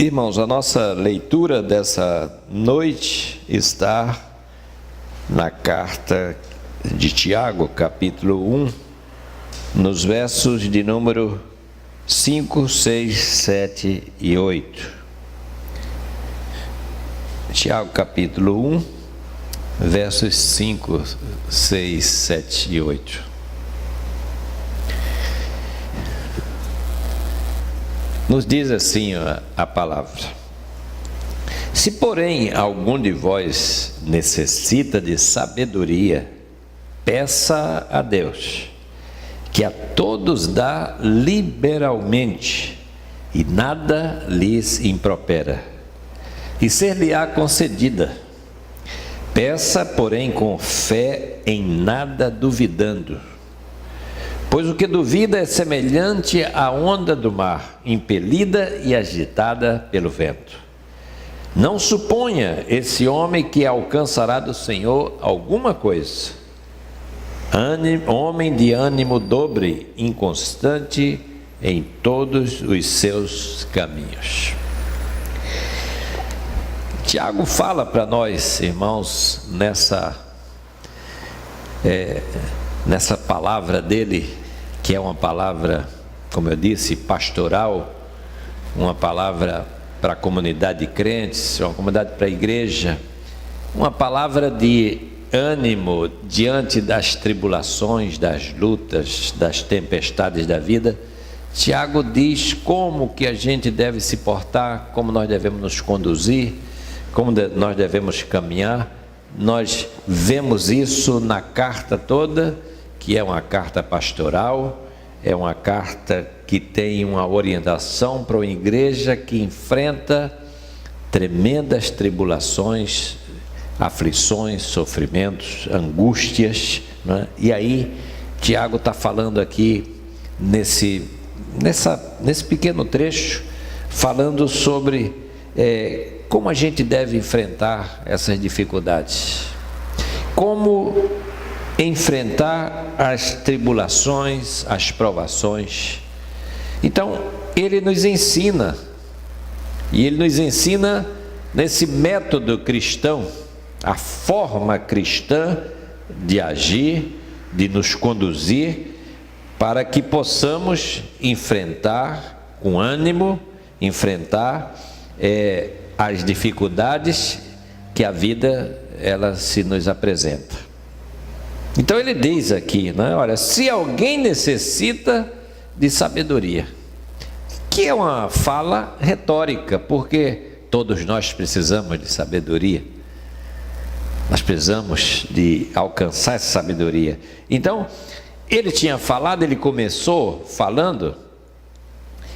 Irmãos, a nossa leitura dessa noite está na carta de Tiago, capítulo 1, nos versos de número 5, 6, 7 e 8. Tiago, capítulo 1, versos 5, 6, 7 e 8. Nos diz assim a palavra: se porém algum de vós necessita de sabedoria, peça a Deus, que a todos dá liberalmente, e nada lhes impropera, e ser-lhe-á concedida. Peça, porém, com fé, em nada duvidando. Pois o que duvida é semelhante à onda do mar, impelida e agitada pelo vento. Não suponha esse homem que alcançará do Senhor alguma coisa. Homem de ânimo dobre, inconstante em todos os seus caminhos. Tiago fala para nós, irmãos, nessa palavra dele, que é uma palavra, como eu disse, pastoral, uma palavra para a comunidade de crentes, uma comunidade para a igreja, uma palavra de ânimo diante das tribulações, das lutas, das tempestades da vida. Tiago diz como que a gente deve se portar, como nós devemos nos conduzir, como nós devemos caminhar. Nós vemos isso na carta toda, que é uma carta pastoral, é uma carta que tem uma orientação para uma igreja que enfrenta tremendas tribulações, aflições, sofrimentos, angústias, né? E aí Tiago está falando aqui nesse pequeno trecho, falando sobre como a gente deve enfrentar essas dificuldades, como enfrentar as tribulações, as provações. Então, ele nos ensina, e ele nos ensina nesse método cristão, a forma cristã de agir, de nos conduzir, para que possamos enfrentar com ânimo, enfrentar as dificuldades que a vida ela se nos apresenta. Então ele diz aqui, né? Olha, se alguém necessita de sabedoria, que é uma fala retórica, porque todos nós precisamos de sabedoria, nós precisamos de alcançar essa sabedoria. Então ele começou falando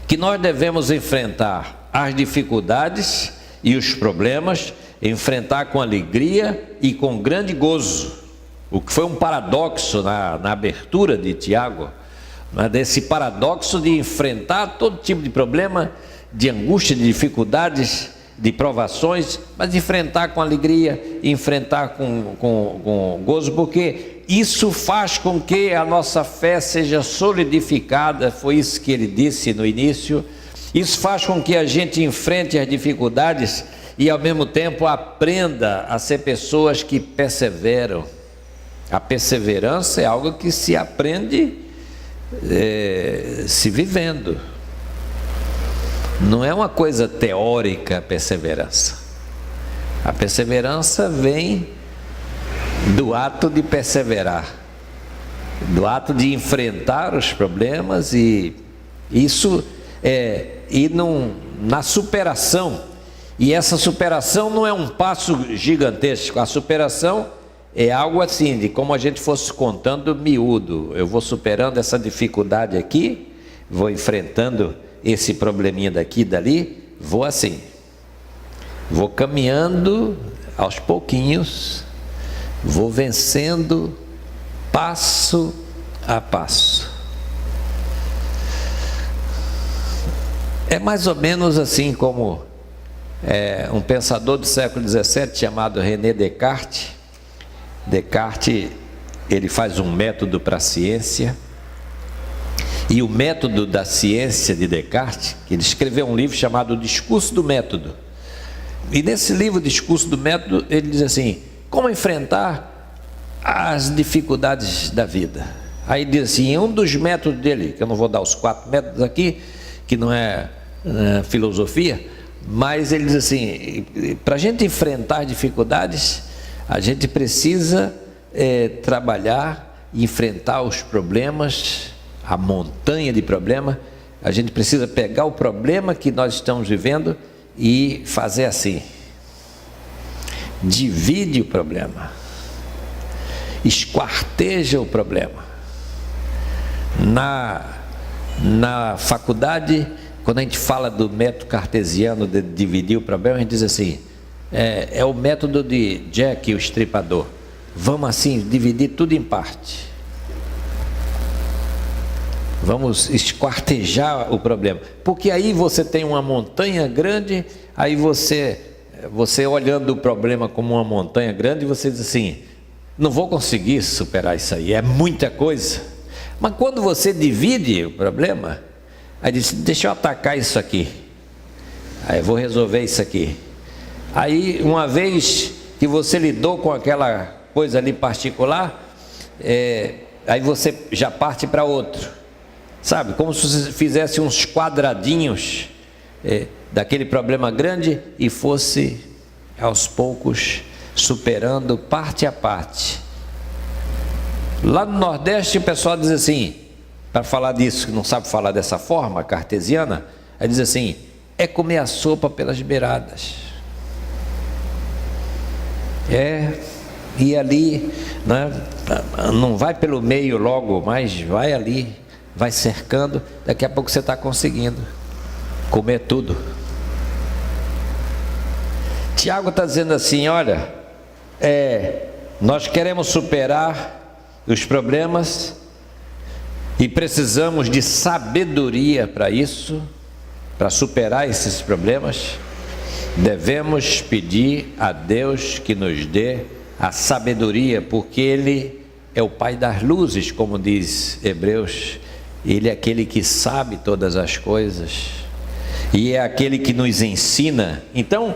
que nós devemos enfrentar as dificuldades e os problemas, enfrentar com alegria e com grande gozo. O que foi um paradoxo na abertura de Tiago, né? Desse paradoxo de enfrentar todo tipo de problema, de angústia, de dificuldades, de provações, mas enfrentar com alegria, enfrentar com gozo, porque isso faz com que a nossa fé seja solidificada. Foi isso que ele disse no início. Isso faz com que a gente enfrente as dificuldades e ao mesmo tempo aprenda a ser pessoas que perseveram. A perseverança é algo que se aprende se vivendo. Não é uma coisa teórica a perseverança. A perseverança vem do ato de perseverar, do ato de enfrentar os problemas, e isso na superação. E essa superação não é um passo gigantesco. A superação é algo assim, de como a gente fosse contando miúdo. Eu vou superando essa dificuldade aqui, vou enfrentando esse probleminha daqui e dali, vou assim, vou caminhando aos pouquinhos, vou vencendo passo a passo. É mais ou menos assim como um pensador do século XVII chamado René Descartes. Descartes, ele faz um método para a ciência, e o método da ciência de Descartes, que ele escreveu um livro chamado O Discurso do Método. E nesse livro, O Discurso do Método, ele diz assim: como enfrentar as dificuldades da vida. Aí diz assim, um dos métodos dele, que eu não vou dar os 4 métodos aqui, que não é filosofia, mas ele diz assim, para a gente enfrentar dificuldades, a gente precisa trabalhar, enfrentar os problemas, a montanha de problema. A gente precisa pegar o problema que nós estamos vivendo e fazer assim: divide o problema, esquarteja o problema. Na faculdade, quando a gente fala do método cartesiano de dividir o problema, a gente diz assim, é o método de Jack, o Estripador. Vamos assim, dividir tudo em parte. Vamos esquartejar o problema, porque aí você tem uma montanha grande, aí você olhando o problema como uma montanha grande, você diz assim, não vou conseguir superar isso aí, é muita coisa. Mas quando você divide o problema, aí diz, deixa eu atacar isso aqui, aí eu vou resolver isso aqui. Aí uma vez que você lidou com aquela coisa ali particular, aí você já parte para outro, sabe, como se você fizesse uns quadradinhos daquele problema grande e fosse aos poucos superando parte a parte. Lá no Nordeste o pessoal diz assim, para falar disso, que não sabe falar dessa forma cartesiana, aí diz assim, é comer a sopa pelas beiradas. E ali, né, não vai pelo meio logo, mas vai ali, vai cercando, daqui a pouco você está conseguindo comer tudo. Tiago está dizendo assim, olha, nós queremos superar os problemas e precisamos de sabedoria para isso, para superar esses problemas. Devemos pedir a Deus que nos dê a sabedoria, porque Ele é o Pai das luzes, como diz Hebreus. Ele é aquele que sabe todas as coisas e é aquele que nos ensina. Então,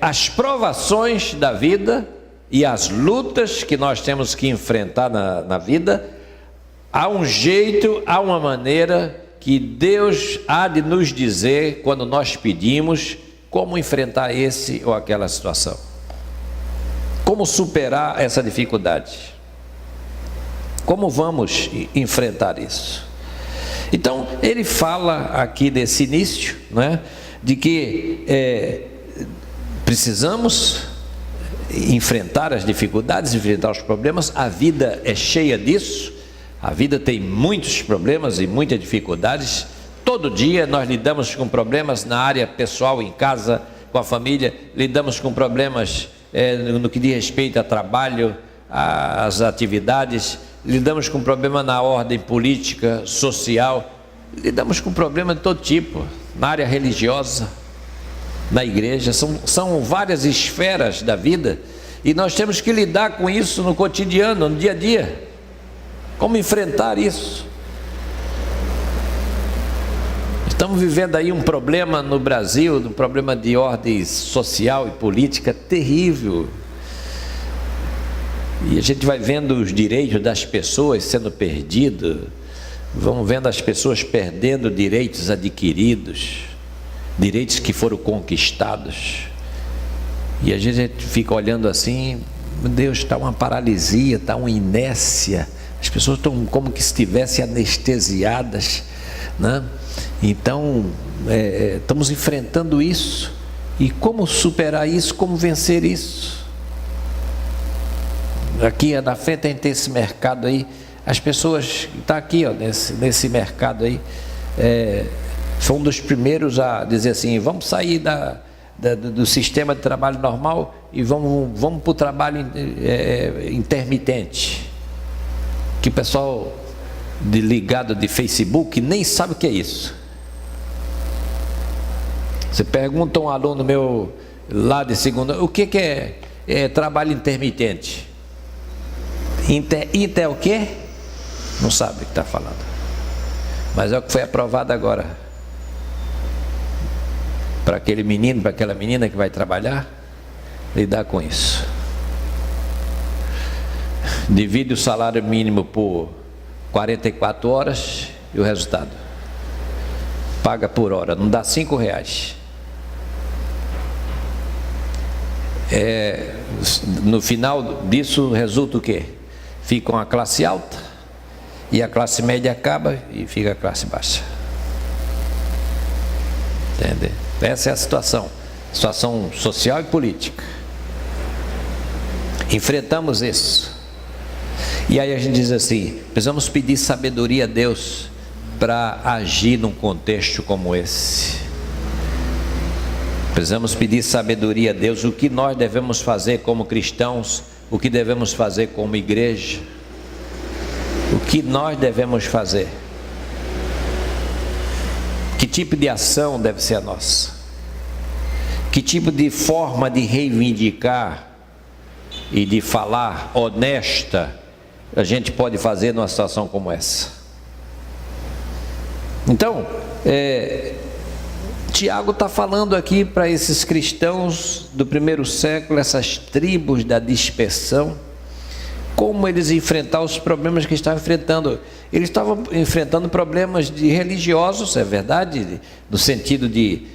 as provações da vida e as lutas que nós temos que enfrentar na vida, há um jeito, há uma maneira que Deus há de nos dizer quando nós pedimos como enfrentar esse ou aquela situação, como superar essa dificuldade, como vamos enfrentar isso. Então ele fala aqui desse início, né, de que precisamos enfrentar as dificuldades, enfrentar os problemas. A vida é cheia disso, a vida tem muitos problemas e muitas dificuldades. Todo dia nós lidamos com problemas na área pessoal, em casa, com a família, lidamos com problemas no que diz respeito a trabalho, às atividades, lidamos com problema na ordem política, social, lidamos com problema de todo tipo, na área religiosa, na igreja. São várias esferas da vida e nós temos que lidar com isso no cotidiano, no dia a dia. Como enfrentar isso? Estamos vivendo aí um problema no Brasil, um problema de ordem social e política terrível. E a gente vai vendo os direitos das pessoas sendo perdidos, vamos vendo as pessoas perdendo direitos adquiridos, direitos que foram conquistados, e a gente fica olhando assim, meu Deus, está uma paralisia, está uma inércia, as pessoas estão como que estivessem anestesiadas, né? Então estamos enfrentando isso, e como superar isso, como vencer isso? Aqui na frente a gente tem esse mercado aí, as pessoas, está aqui ó, nesse mercado aí, foi um dos primeiros a dizer assim, vamos sair do sistema de trabalho normal e vamos para o trabalho intermitente, que o pessoal ligado de Facebook nem sabe o que é isso. Você pergunta a um aluno meu lá de segunda, o que é trabalho intermitente? Inter é o quê? Não sabe o que está falando. Mas é o que foi aprovado agora. Para aquele menino, para aquela menina que vai trabalhar, lidar com isso. Divide o salário mínimo por 44 horas e o resultado. Paga por hora, não dá R$5. No final disso resulta o quê? Fica uma classe alta e a classe média acaba e fica a classe baixa. Entende? Essa é a situação social e política. Enfrentamos isso. E aí a gente diz assim: precisamos pedir sabedoria a Deus para agir num contexto como esse. Precisamos pedir sabedoria a Deus, o que nós devemos fazer como cristãos, o que devemos fazer como igreja, o que nós devemos fazer, que tipo de ação deve ser a nossa, que tipo de forma de reivindicar e de falar honesta a gente pode fazer numa situação como essa. Então, Tiago está falando aqui para esses cristãos do primeiro século, essas tribos da dispersão, como eles enfrentar os problemas que estavam enfrentando. Eles estavam enfrentando problemas religiosos, é verdade, no sentido de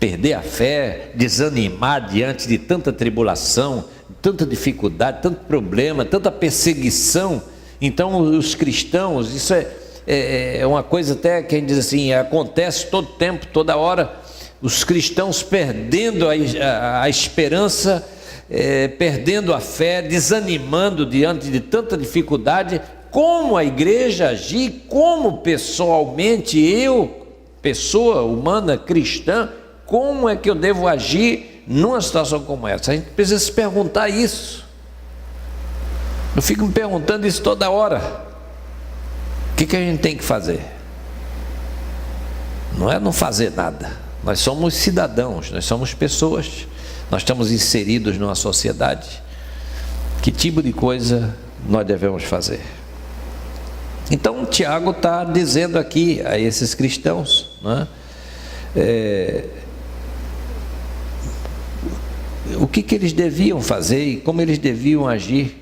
perder a fé, desanimar diante de tanta tribulação, tanta dificuldade, tanto problema, tanta perseguição. Então os cristãos, isso é uma coisa até que a gente diz assim, acontece todo tempo, toda hora, os cristãos perdendo a esperança, perdendo a fé, desanimando diante de tanta dificuldade. Como a igreja agir, como pessoalmente eu, pessoa humana cristã, como é que eu devo agir numa situação como essa? A gente precisa se perguntar isso. Eu fico me perguntando isso toda hora. O que a gente tem que fazer? Não é não fazer nada. Nós somos cidadãos, nós somos pessoas, nós estamos inseridos numa sociedade. Que tipo de coisa nós devemos fazer? Então Tiago está dizendo aqui a esses cristãos, né, o que eles deviam fazer e como eles deviam agir.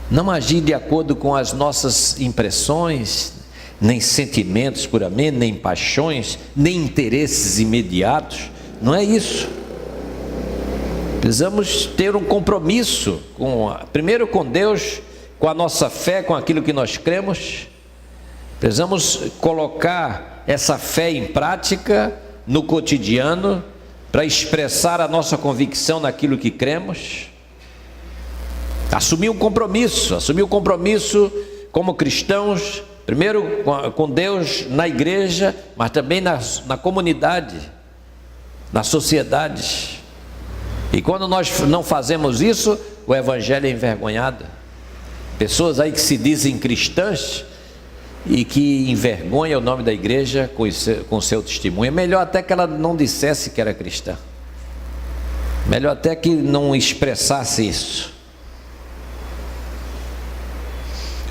Não agir de acordo com as nossas impressões, nem sentimentos puramente, nem paixões, nem interesses imediatos. Não é isso. Precisamos ter um compromisso primeiro com Deus, com a nossa fé, com aquilo que nós cremos. Precisamos colocar essa fé em prática no cotidiano para expressar a nossa convicção naquilo que cremos. Assumir um compromisso como cristãos, primeiro com Deus na igreja, mas também na comunidade, na sociedade. E quando nós não fazemos isso, o evangelho é envergonhado. Pessoas aí que se dizem cristãs e que envergonham o nome da igreja com seu testemunho. É melhor até que ela não dissesse que era cristã, melhor até que não expressasse isso.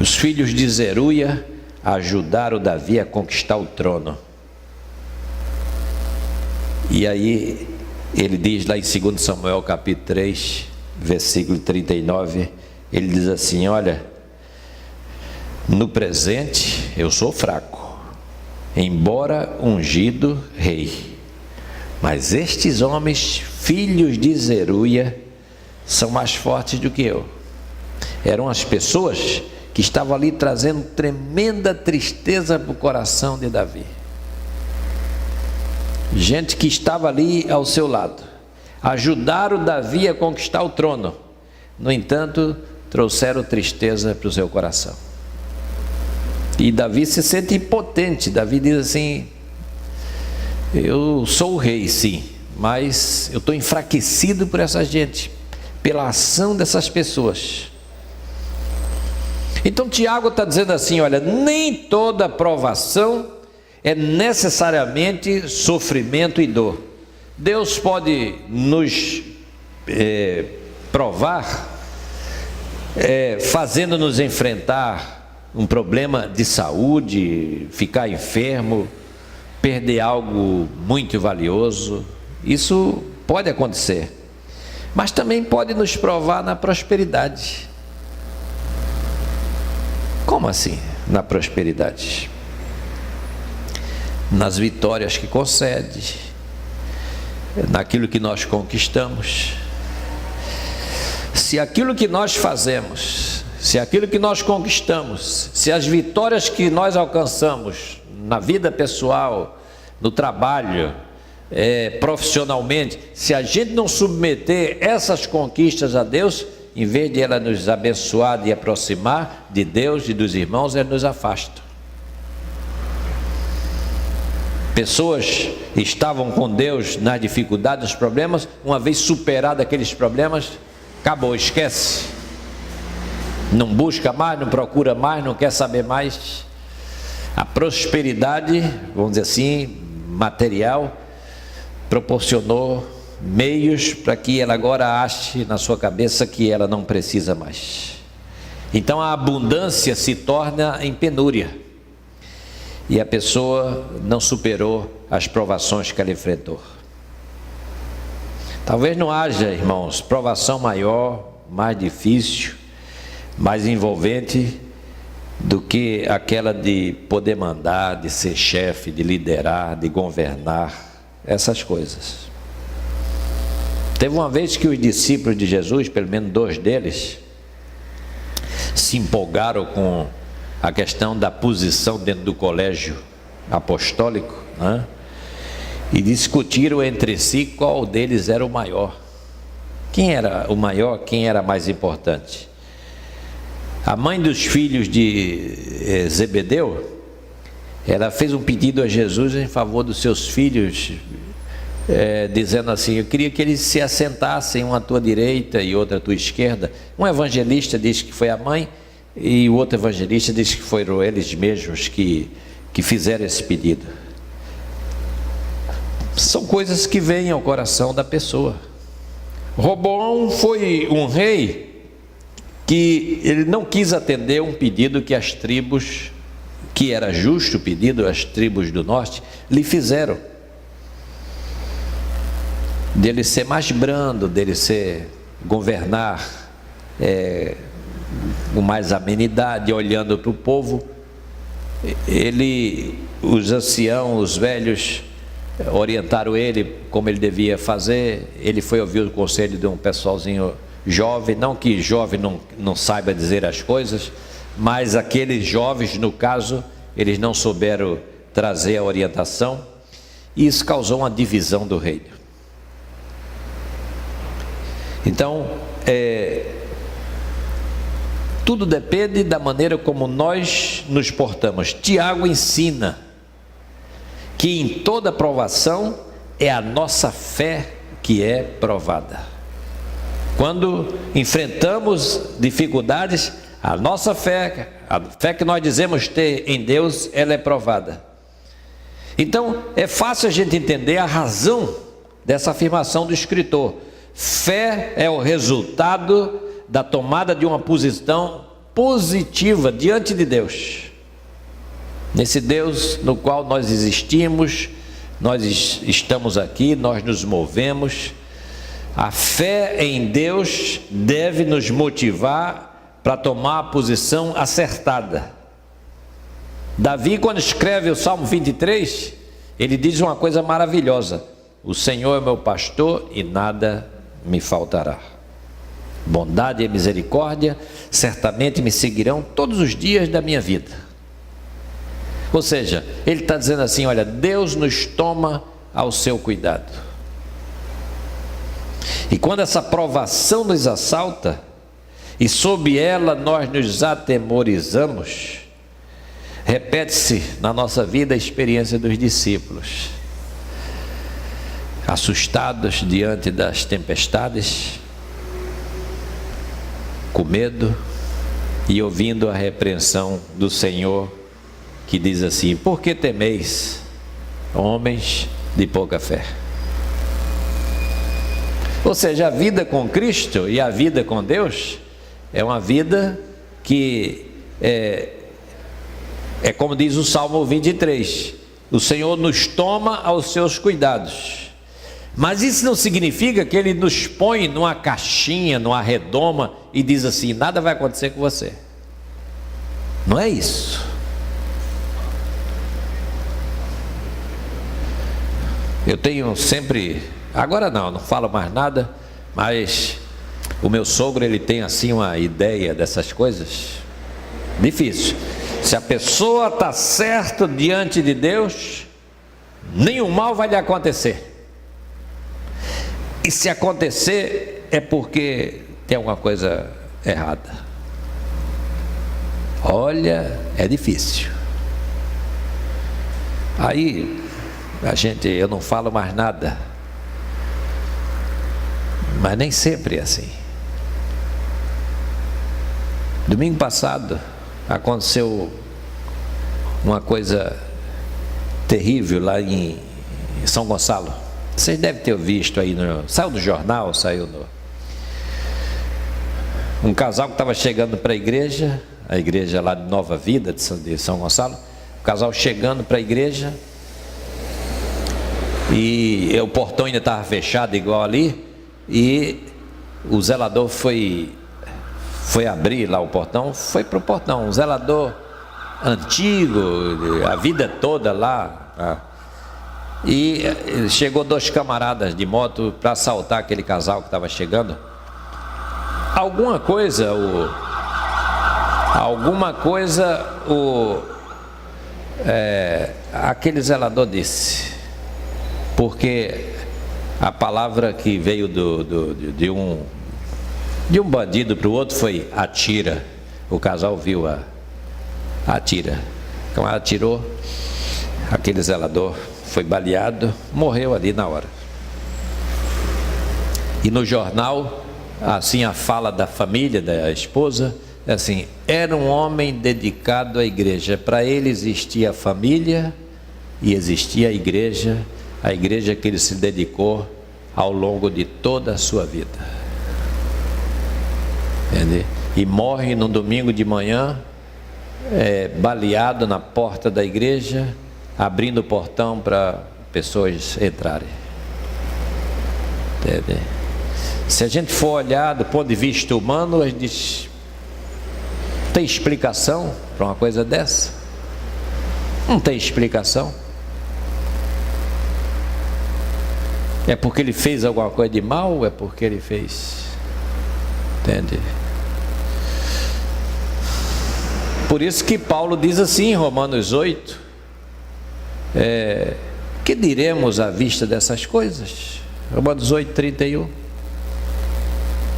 Os filhos de Zeruia ajudaram Davi a conquistar o trono. E aí ele diz lá em 2 Samuel capítulo 3, versículo 39, ele diz assim: olha, no presente eu sou fraco, embora ungido rei, mas estes homens, filhos de Zeruia, são mais fortes do que eu. Eram as pessoas que estavam ali trazendo tremenda tristeza para o coração de Davi. Gente que estava ali ao seu lado, ajudaram Davi a conquistar o trono, no entanto, trouxeram tristeza para o seu coração. E Davi se sente impotente. Davi diz assim: eu sou o rei, sim, mas eu estou enfraquecido por essa gente, pela ação dessas pessoas. Então Tiago está dizendo assim: olha, nem toda provação é necessariamente sofrimento e dor. Deus pode nos provar, fazendo-nos enfrentar um problema de saúde, ficar enfermo, perder algo muito valioso. Isso pode acontecer, mas também pode nos provar na prosperidade. Como assim, na prosperidade? Nas vitórias que concede, naquilo que nós conquistamos. Se aquilo que nós fazemos, se aquilo que nós conquistamos, se as vitórias que nós alcançamos na vida pessoal, no trabalho, profissionalmente, se a gente não submeter essas conquistas a Deus, em vez de ela nos abençoar, de aproximar de Deus e dos irmãos, ela nos afasta. Pessoas estavam com Deus nas dificuldades, nos problemas, uma vez superado aqueles problemas, acabou, esquece. Não busca mais, não procura mais, não quer saber mais. A prosperidade, vamos dizer assim, material, proporcionou meios para que ela agora ache na sua cabeça que ela não precisa mais. Então a abundância se torna em penúria. E a pessoa não superou as provações que ela enfrentou. Talvez não haja, irmãos, provação maior, mais difícil, mais envolvente do que aquela de poder mandar, de ser chefe, de liderar, de governar, essas coisas. Teve uma vez que os discípulos de Jesus, pelo menos 2 deles, se empolgaram com a questão da posição dentro do colégio apostólico, né? E discutiram entre si qual deles era o maior. Quem era o maior, quem era mais importante? A mãe dos filhos de Zebedeu, ela fez um pedido a Jesus em favor dos seus filhos, dizendo assim: eu queria que eles se assentassem, um à tua direita e outro à tua esquerda. Um evangelista diz que foi a mãe, e o outro evangelista diz que foram eles mesmos que fizeram esse pedido. São coisas que vêm ao coração da pessoa. Roboão foi um rei que ele não quis atender um pedido que as tribos, que era justo o pedido, as tribos do norte, lhe fizeram. Dele ser mais brando, dele governar com mais amenidade, olhando para o povo. Os anciãos, os velhos, orientaram ele como ele devia fazer. Ele foi ouvir o conselho de um pessoalzinho jovem, não que jovem não saiba dizer as coisas, mas aqueles jovens, no caso, eles não souberam trazer a orientação, e isso causou uma divisão do reino. Então, tudo depende da maneira como nós nos portamos. Tiago ensina que em toda provação é a nossa fé que é provada. Quando enfrentamos dificuldades, a nossa fé, a fé que nós dizemos ter em Deus, ela é provada. Então, é fácil a gente entender a razão dessa afirmação do escritor. Fé é o resultado da tomada de uma posição positiva diante de Deus. Nesse Deus no qual nós existimos, nós estamos aqui, nós nos movemos. A fé em Deus deve nos motivar para tomar a posição acertada. Davi, quando escreve o Salmo 23, ele diz uma coisa maravilhosa: o Senhor é meu pastor e nada me faltará. Bondade e misericórdia certamente me seguirão todos os dias da minha vida. Ou seja, ele está dizendo assim: olha, Deus nos toma ao seu cuidado. E quando essa provação nos assalta, e sob ela nós nos atemorizamos, repete-se na nossa vida a experiência dos discípulos, assustados diante das tempestades, com medo, e ouvindo a repreensão do Senhor, que diz assim: por que temeis, homens de pouca fé? Ou seja, a vida com Cristo e a vida com Deus é uma vida que É como diz o Salmo 23, o Senhor nos toma aos seus cuidados. Mas isso não significa que Ele nos põe numa caixinha, numa redoma e diz assim, nada vai acontecer com você. Não é isso. Eu tenho sempre, agora não falo mais nada, mas o meu sogro, ele tem assim uma ideia dessas coisas. Difícil. Se a pessoa está certa diante de Deus, nenhum mal vai lhe acontecer. E se acontecer, é porque tem alguma coisa errada. Olha, é difícil. Aí, eu não falo mais nada. Mas nem sempre é assim. Domingo passado, aconteceu uma coisa terrível lá em São Gonçalo. Vocês devem ter visto aí, saiu do jornal, um casal que estava chegando para a igreja lá de Nova Vida, de São Gonçalo, o casal chegando para a igreja, e o portão ainda estava fechado igual ali, e o zelador foi abrir lá o portão, foi para o portão, um zelador antigo, a vida toda lá, e chegou 2 camaradas de moto para assaltar aquele casal que estava chegando. Aquele zelador disse, porque a palavra que veio de um bandido para o outro foi atira. O casal viu atira. Então ela atirou, aquele zelador foi baleado, morreu ali na hora. E no jornal, assim, a fala da família, da esposa, é assim, era um homem dedicado à igreja. Para ele existia a família e existia a igreja que ele se dedicou ao longo de toda a sua vida. Entende? E morre no domingo de manhã, baleado na porta da igreja, abrindo o portão para pessoas entrarem. Entende? Se a gente for olhar do ponto de vista humano, a gente diz, tem explicação para uma coisa dessa? Não tem explicação. É porque ele fez alguma coisa de mal ou é porque ele fez? Entende? Por isso que Paulo diz assim em Romanos 8, que diremos à vista dessas coisas? Romanos 8, 31.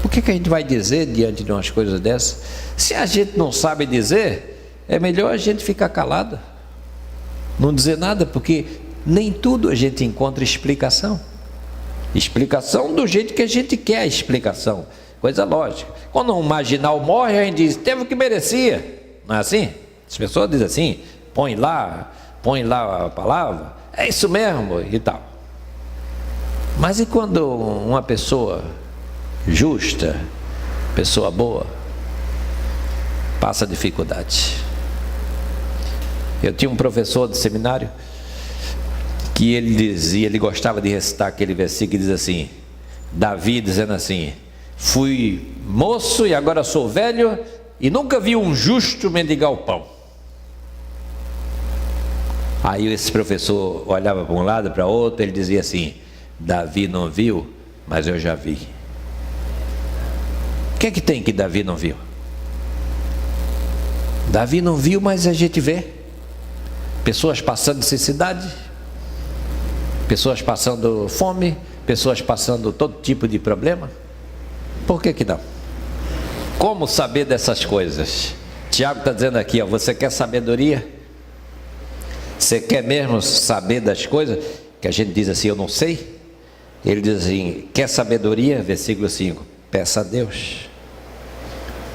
O que a gente vai dizer diante de umas coisas dessas? Se a gente não sabe dizer, é melhor a gente ficar calado, não dizer nada, porque nem tudo a gente encontra explicação do jeito que a gente quer a explicação, coisa lógica. Quando um marginal morre, a gente diz, teve o que merecia, não é assim? As pessoas dizem assim, põe lá a palavra, é isso mesmo e tal. Mas e quando uma pessoa justa, pessoa boa, passa dificuldade? Eu tinha um professor de seminário que ele gostava de recitar aquele versículo que diz assim, Davi dizendo assim, fui moço e agora sou velho e nunca vi um justo mendigar o pão. Aí esse professor olhava para um lado, para outro, ele dizia assim, Davi não viu, mas eu já vi. O que é que tem que Davi não viu? Davi não viu, mas a gente vê. Pessoas passando necessidade, pessoas passando fome, pessoas passando todo tipo de problema. Por que não? Como saber dessas coisas? Tiago está dizendo aqui, você quer sabedoria? Você quer mesmo saber das coisas? Que a gente diz assim, eu não sei. Ele diz assim, quer sabedoria? Versículo 5, peça a Deus.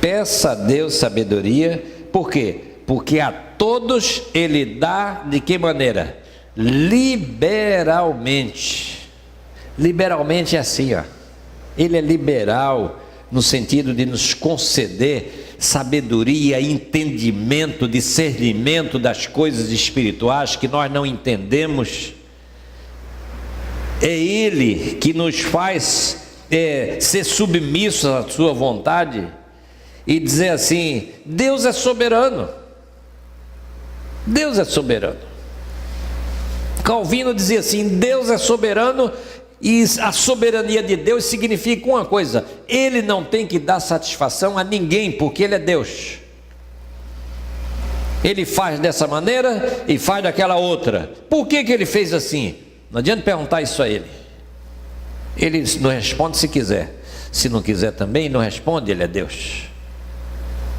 Peça a Deus sabedoria. Por quê? Porque a todos Ele dá de que maneira? Liberalmente. Liberalmente é assim, Ele é liberal no sentido de nos conceder sabedoria, entendimento, discernimento das coisas espirituais que nós não entendemos. É Ele que nos faz ser submissos à sua vontade e dizer assim: Deus é soberano. Deus é soberano. Calvino dizia assim: Deus é soberano, e a soberania de Deus significa uma coisa: Ele não tem que dar satisfação a ninguém, porque Ele é Deus. Ele faz dessa maneira e faz daquela outra. Por que Ele fez assim? Não adianta perguntar isso a Ele. Ele não responde se quiser. Se não quiser também, não responde. Ele é Deus.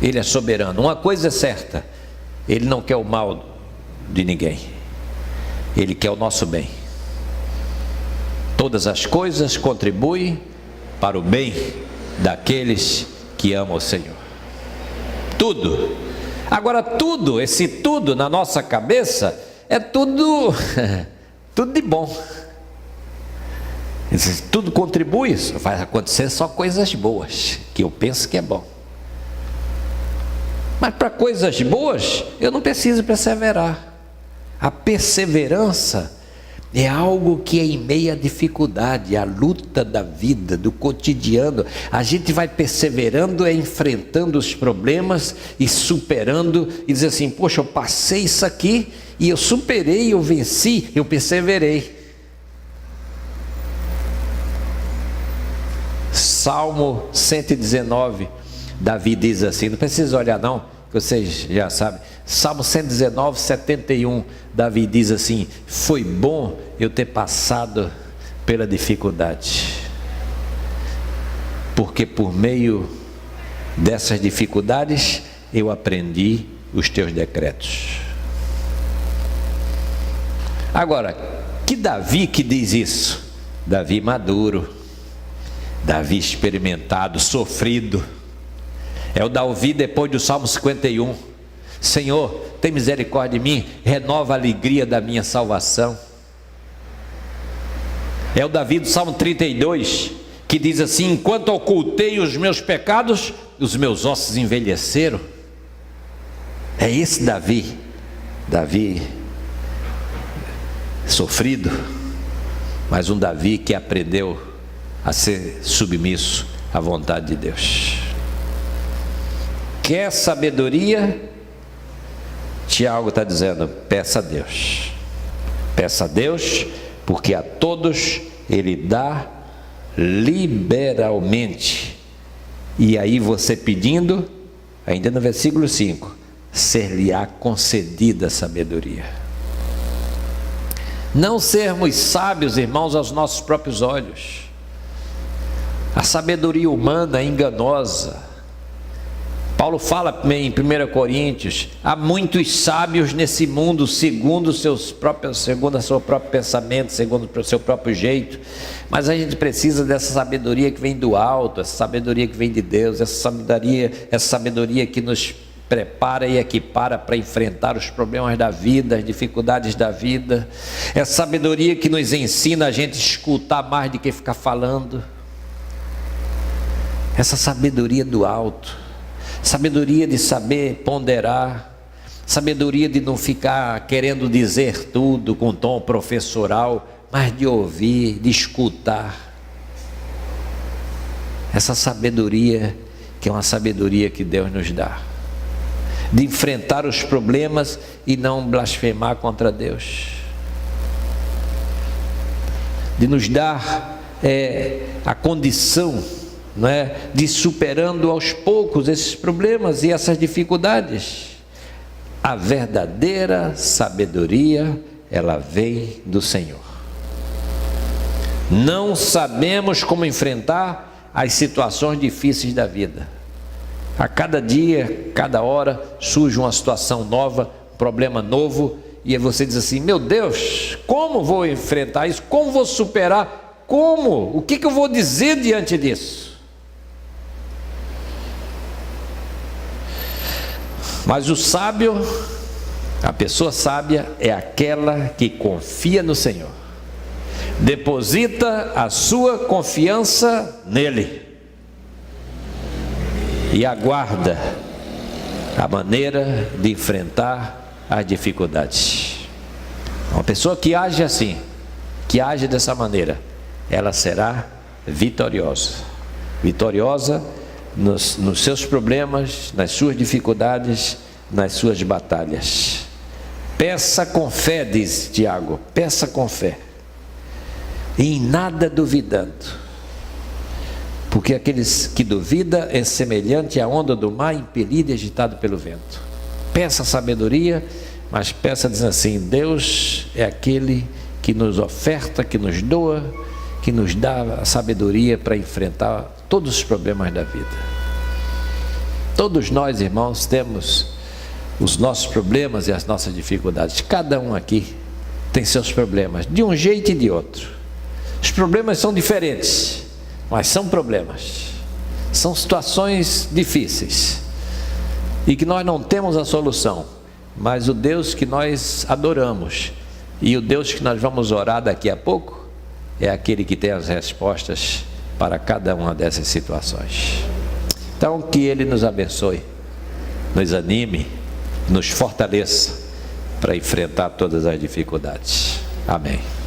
Ele é soberano. Uma coisa é certa: Ele não quer o mal de ninguém. Ele quer o nosso bem. Todas as coisas contribuem para o bem daqueles que amam o Senhor. Tudo. Agora tudo, esse tudo na nossa cabeça é tudo tudo de bom. Tudo contribui, vai acontecer só coisas boas, que eu penso que é bom. Mas para coisas boas eu não preciso perseverar. A perseverança é algo que é em meio à dificuldade, à luta da vida, do cotidiano. A gente vai perseverando, enfrentando os problemas e superando, e diz assim: poxa, eu passei isso aqui e eu superei, eu venci, eu perseverei. Salmo 119, Davi diz assim, não precisa olhar não, vocês já sabem. Salmo 119, 71, Davi diz assim: foi bom eu ter passado pela dificuldade, porque por meio dessas dificuldades eu aprendi os teus decretos. Agora, que Davi que diz isso? Davi maduro, Davi experimentado, sofrido. É o Davi depois do Salmo 51. Senhor, tem misericórdia de mim, renova a alegria da minha salvação. É o Davi do Salmo 32, que diz assim: enquanto ocultei os meus pecados, os meus ossos envelheceram. É esse Davi, Davi sofrido, mas um Davi que aprendeu a ser submisso à vontade de Deus. Quer sabedoria? Tiago está dizendo: peça a Deus. Peça a Deus, porque a todos Ele dá liberalmente. E aí você pedindo, ainda no versículo 5, ser-lhe-á concedida a sabedoria. Não sermos sábios, irmãos, aos nossos próprios olhos. A sabedoria humana é enganosa. Paulo fala em 1 Coríntios: há muitos sábios nesse mundo, segundo o seu próprio pensamento, segundo o seu próprio jeito. Mas a gente precisa dessa sabedoria que vem do alto, essa sabedoria que vem de Deus, essa sabedoria que nos prepara e equipara para enfrentar os problemas da vida, as dificuldades da vida. Essa sabedoria que nos ensina a gente escutar mais do que ficar falando. Essa sabedoria do alto, sabedoria de saber ponderar, sabedoria de não ficar querendo dizer tudo com tom professoral, mas de ouvir, de escutar. Essa sabedoria que é uma sabedoria que Deus nos dá, de enfrentar os problemas e não blasfemar contra Deus, de nos dar a condição, não é, de superando aos poucos esses problemas e essas dificuldades. A verdadeira sabedoria, ela vem do Senhor. Não sabemos como enfrentar as situações difíceis da vida. A cada dia, cada hora, surge uma situação nova, um problema novo, e aí você diz assim: meu Deus, como vou enfrentar isso? Como vou superar? Como? O que eu vou dizer diante disso? Mas o sábio, a pessoa sábia, é aquela que confia no Senhor, deposita a sua confiança nele. e aguarda a maneira de enfrentar as dificuldades. Uma pessoa que age assim, que age dessa maneira, ela será vitoriosa. Vitoriosa nos seus problemas, nas suas dificuldades, nas suas batalhas. Peça com fé, diz Tiago, peça com fé, e em nada duvidando, porque aqueles que duvidam é semelhante à onda do mar impelida e agitada pelo vento. Peça sabedoria, mas peça dizendo assim: Deus é aquele que nos oferta, que nos doa, que nos dá a sabedoria para enfrentar todos os problemas da vida. Todos nós, irmãos, temos os nossos problemas e as nossas dificuldades. Cada um aqui tem seus problemas, de um jeito e de outro. Os problemas são diferentes, mas são problemas. São situações difíceis e que nós não temos a solução, mas o Deus que nós adoramos e o Deus que nós vamos orar daqui a pouco é aquele que tem as respostas para cada uma dessas situações. Então, que Ele nos abençoe, nos anime, nos fortaleça para enfrentar todas as dificuldades. Amém.